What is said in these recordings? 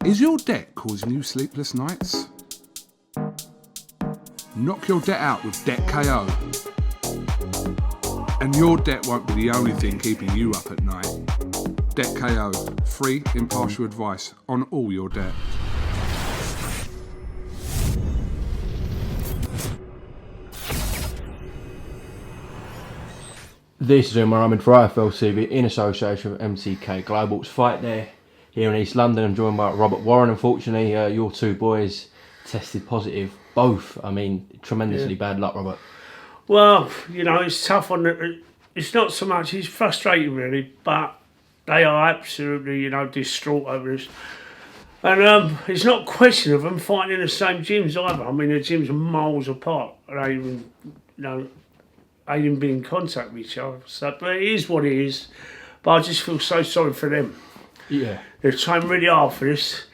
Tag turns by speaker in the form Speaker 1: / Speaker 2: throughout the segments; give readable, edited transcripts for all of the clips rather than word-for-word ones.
Speaker 1: Is your debt causing you sleepless nights? Knock your debt out with Debt KO. And your debt won't be the only thing keeping you up at night. Debt KO, free, impartial advice on all your debt.
Speaker 2: This is UMAR AHMED for IFLCB in association with MTK Global's Fight There here in East London. I'm joined by Robert Warren. Unfortunately, your two boys tested positive, both. I mean, tremendously bad luck, Robert.
Speaker 3: Well, you know, it's tough on the... It's not so much... It's frustrating, really, but they are absolutely, you know, distraught over this. And it's not a question of them fighting in the same gyms either. I mean, the gyms are miles apart. They even, you know... They didn't be in contact with each other. So, but it is what it is. But I just feel so sorry for them.
Speaker 2: Yeah.
Speaker 3: They've trained really hard for this.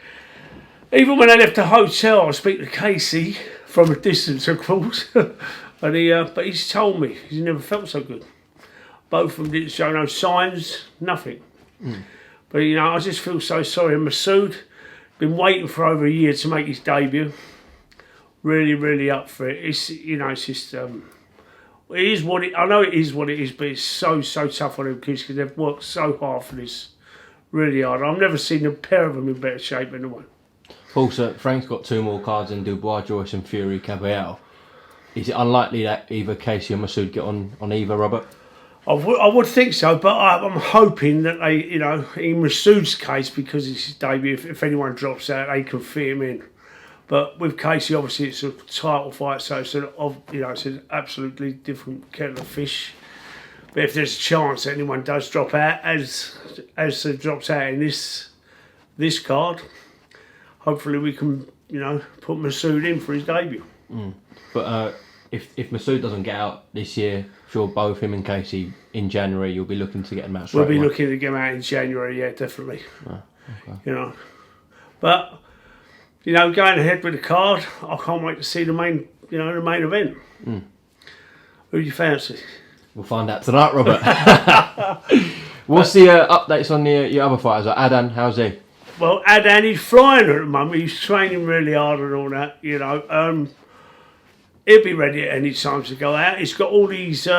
Speaker 3: Even when they left the hotel, I speak to Casey from a distance, of course. And but he's told me he's never felt so good. Both of them didn't show no signs, nothing. But, you know, I just feel so sorry. And Masood, been waiting for over a year to make his debut. Really, really up for it. It's, you know, it's just... It is what it. I know it is what it is, but it's so tough on them kids because they've worked so hard for this, really hard. I've never seen a pair of them in better shape than the one.
Speaker 2: Also, Frank's got two more cards in Dubois, Joyce and Fury Caballero. Is it unlikely that either Casey or Masood get on either, Robert?
Speaker 3: I would think so, but I'm hoping that they, you know, in Masood's case, because it's his debut, if anyone drops out, they can fit him in. But with Casey, obviously, it's a title fight, so it's it's an absolutely different kettle of fish. But if there's a chance that anyone does drop out, as drops out in this card, hopefully we can, you know, put Masood in for his debut.
Speaker 2: But if Masood doesn't get out this year, sure, both him and Casey in January, you'll be looking to get them out straight away.
Speaker 3: We'll be looking to get them out in January, yeah, definitely.
Speaker 2: Oh, okay.
Speaker 3: You know, but. You know, going ahead with the card, I can't wait to see the main event. Who do you fancy?
Speaker 2: We'll find out tonight, Robert. What's the updates on your other fighters? Like Adan, how's he?
Speaker 3: Well, Adan, he's flying at the moment. He's training really hard and all that, you know. He'll be ready at any time to go out. He's got all these,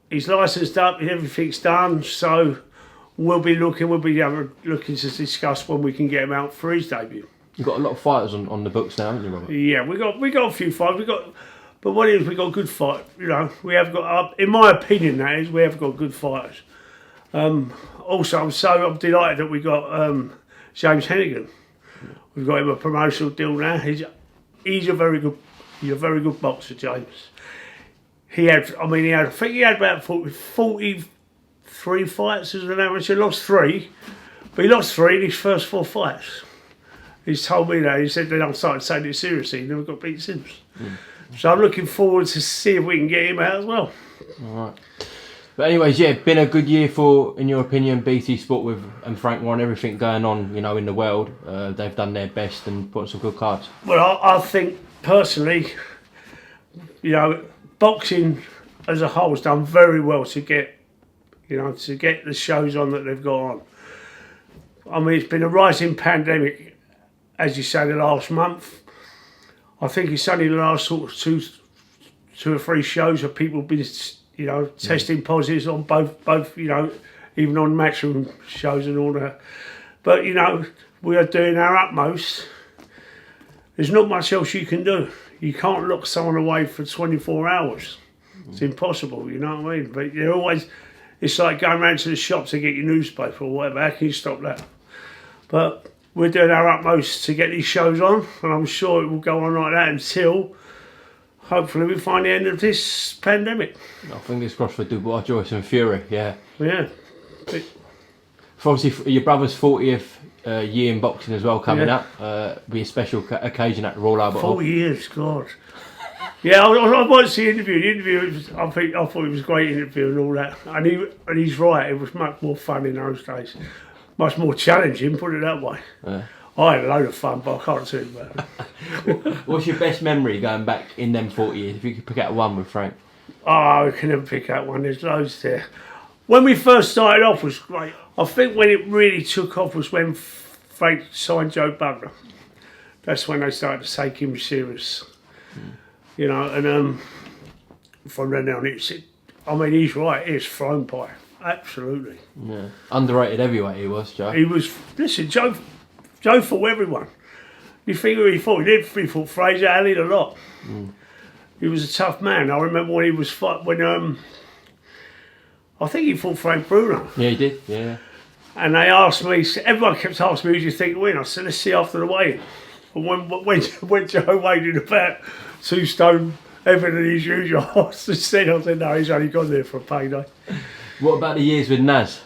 Speaker 3: he's licensed up, everything's done, so we'll be looking to discuss when we can get him out for his debut.
Speaker 2: You've got a lot of fighters on the books now, haven't you, Robert? Yeah,
Speaker 3: we got a few fighters. But what it is, we got good fight. You know, we have got. In my opinion, that is, we have got good fighters. Also, I'm delighted that we got James Hennigan. We've got him a promotional deal now. He's a very good boxer, James. I think he had about 43 fights as an amateur. Lost 3, but he lost 3 in his first 4 fights. He's told me that. He said then I'm starting to take it seriously. He never got beat since. So I'm looking forward to see if we can get him out as well.
Speaker 2: All right. But anyways, yeah, been a good year for, in your opinion, BT Sport and Frank Warren, everything going on, you know, in the world. They've done their best and put some good cards.
Speaker 3: Well, I think personally, you know, boxing as a whole has done very well to get the shows on that they've got on. I mean, it's been a rising pandemic. As you say, the last month, I think it's only the last sort of two or 3 shows that people have been, you know, testing positives on both, you know, even on matchroom shows and all that. But, you know, we are doing our utmost. There's not much else you can do. You can't lock someone away for 24 hours. It's impossible, you know what I mean? But you're always, it's like going round to the shop to get your newspaper or whatever. How can you stop that? But we're doing our utmost to get these shows on, and I'm sure it will go on like that until, hopefully, we find the end of this pandemic.
Speaker 2: Fingers crossed for Dubois, Joyce and Fury, yeah.
Speaker 3: Yeah.
Speaker 2: For obviously, your brother's 40th year in boxing as well coming up. Be a special occasion at the Royal Albert Hall.
Speaker 3: 40 years, God. Yeah, I watched the interview. The interview, I thought it was a great interview and all that. And he's right, it was much more fun in those days. Much more challenging, put it that way.
Speaker 2: Yeah.
Speaker 3: I had a load of fun, but I can't tell you about it.
Speaker 2: What's your best memory going back in them 40 years? If you could pick out one with Frank.
Speaker 3: Oh, I can never pick out one. There's loads there. When we first started off was great. I think when it really took off was when Frank signed Joe Bugler, that's when they started to take him serious. You know, and from then on, I mean, he's right, he's thrown pie, absolutely.
Speaker 2: Yeah. Underrated heavyweight he was, Joe.
Speaker 3: He was, listen, Joe fought everyone. You think who he fought? He fought Fraser Alley a lot. He was a tough man. I remember when he was I think he fought Frank Bruno.
Speaker 2: Yeah, he did, yeah.
Speaker 3: And they asked me, everyone kept asking me, who do you think will win? I said, let's see after the weigh-in. And when Joe weighed in about 2 stone, heavier than his usual, I said, no, he's only gone there for a payday.
Speaker 2: What about the years with Naz?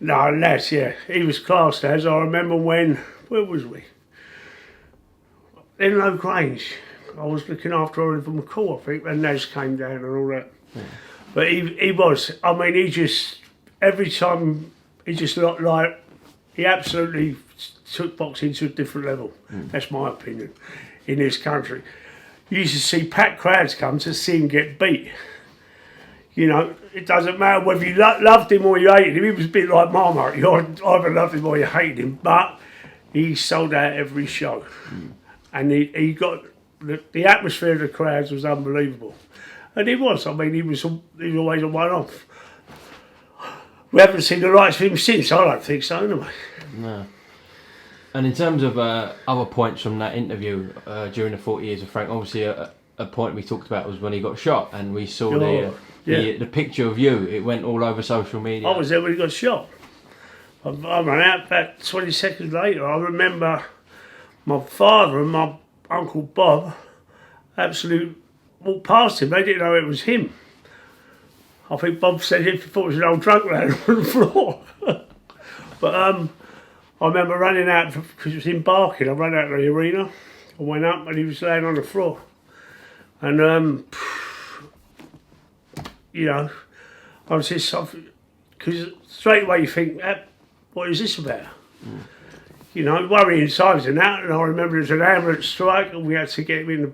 Speaker 3: No, Naz, yeah. He was class, Naz. I remember where was we? In Low Grange. I was looking after Oliver McCall, I think, and Naz came down and all that. Yeah. But he was, I mean, he just, every time, he just looked like, he absolutely took boxing to a different level. That's my opinion, in this country. You used to see packed crowds come to see him get beat. You know, it doesn't matter whether you loved him or you hated him. He was a bit like Marmite. You either loved him or you hated him. But he sold out every show. And he got, the atmosphere of the crowds was unbelievable. And he was. I mean, he was always a one-off. We haven't seen the likes of him since. I don't think so, anyway.
Speaker 2: No. And in terms of other points from that interview during the 40 years of Frank, obviously a point we talked about was when he got shot, and we saw the picture of you. It went all over social media.
Speaker 3: I was there when he got shot. I ran out about 20 seconds later. I remember my father and my Uncle Bob absolutely walked past him. They didn't know it was him. I think Bob said he thought it was an old drunk lad on the floor. But I remember running out, because it was in Barking, I ran out of the arena. I went up and he was laying on the floor. And, you know, I was just, because straight away you think, what is this about? You know, worrying times and that. And I remember there was an ambulance strike and we had to get him in the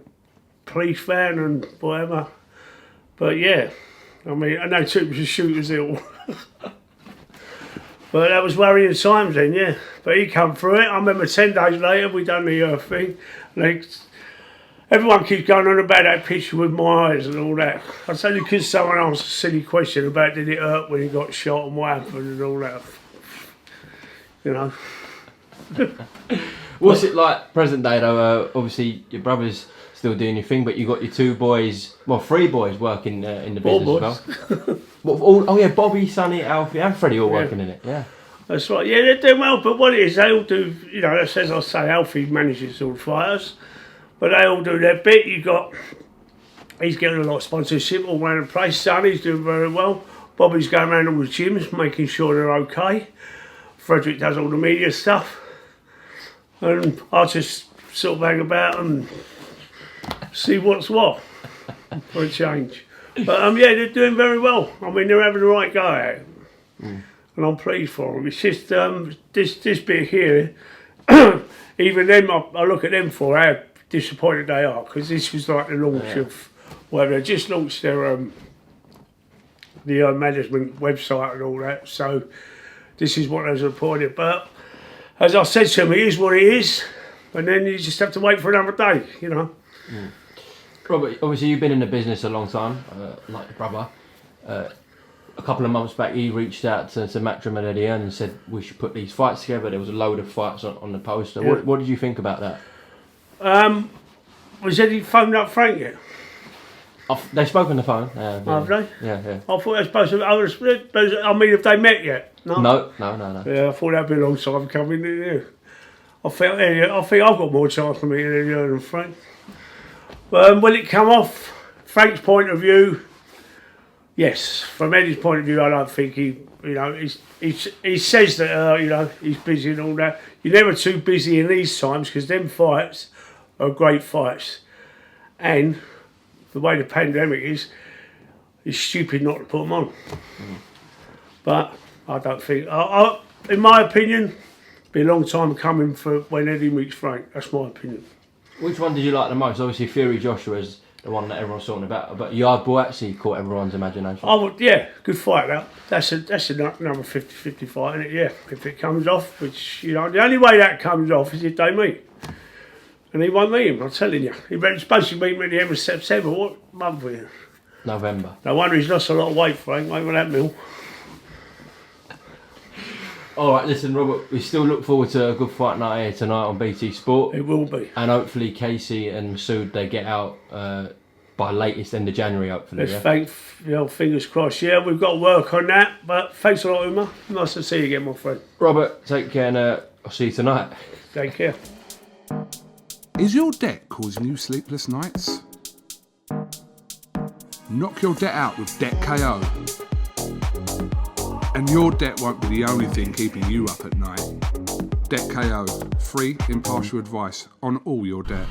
Speaker 3: police van and whatever. But yeah, I mean, I know it was a shooter's ill. But that was worrying times then, yeah. But he come through it. I remember 10 days later, we done the thing. Like, everyone keeps going on about that picture with my eyes and all that. It's only because someone asked a silly question about did it hurt when he got shot and what happened and all that. You know.
Speaker 2: What's it like present day though? Obviously, your brother's still doing your thing, but you got your 2 boys, well, 3 boys working in the business as well. Oh yeah, Bobby, Sonny, Alfie, and Freddie all working in it. Yeah,
Speaker 3: that's right. Yeah, they're doing well. But what it is, they all do. You know, as I say, Alfie manages all the fighters, but they all do their bit. He's getting a lot of sponsorship all around the place. Sonny's doing very well. Bobby's going around all the gyms, making sure they're okay. Frederick does all the media stuff, and I just sort of hang about and see what's what for a change. But yeah, they're doing very well. I mean, they're having the right go at it, and I'm pleased for them. It's just this bit here. Even them, I look at them for how disappointed they are, because this was like the launch of, well, they just launched their the management website and all that. So this is what they've reported. But as I said to them, it is what it is, and then you just have to wait for another day, you know.
Speaker 2: Robert, obviously you've been in the business a long time, like your brother. A couple of months back, he reached out to Matchroom and Hearn and said we should put these fights together. There was a load of fights on the poster. Yeah. What did you think about that?
Speaker 3: Was he phoned up Frank yet?
Speaker 2: They spoke on the phone.
Speaker 3: Have they?
Speaker 2: Yeah.
Speaker 3: I thought they were supposed to. I mean, have they met yet?
Speaker 2: No.
Speaker 3: Yeah, I thought that'd be a long time coming. Yeah. I think I've got more chance for meeting Hearn than Frank. Will it come off? Frank's point of view, yes. From Eddie's point of view, I don't think he says that he's busy and all that. You're never too busy in these times, because them fights are great fights, and the way the pandemic is, it's stupid not to put them on. But I don't think, in my opinion, it'll be a long time coming for when Eddie meets Frank. That's my opinion.
Speaker 2: Which one did you like the most? Obviously, Fury Joshua is the one that everyone's talking about. But Yard Ball actually caught everyone's imagination.
Speaker 3: Oh, yeah, good fight that. That's a number 50-50 fight, isn't it? Yeah, if it comes off, which, you know, the only way that comes off is if they meet. And he won't meet him, I'm telling you. He was supposed to meet him at the end of September. What month were you?
Speaker 2: November.
Speaker 3: No wonder he's lost a lot of weight, Frank, over that meal.
Speaker 2: All right, listen, Robert, we still look forward to a good fight night here tonight on BT Sport.
Speaker 3: It will be.
Speaker 2: And hopefully Casey and Masood, they get out by latest end of January, hopefully.
Speaker 3: Let's thank, you know, fingers crossed. Yeah, we've got to work on that. But thanks a lot, Umar. Nice to see you again, my friend.
Speaker 2: Robert, take care, and I'll see you tonight.
Speaker 3: Take care.
Speaker 1: Is your debt causing you sleepless nights? Knock your debt out with Debt KO. And your debt won't be the only thing keeping you up at night. Debt KO, free impartial advice on all your debt.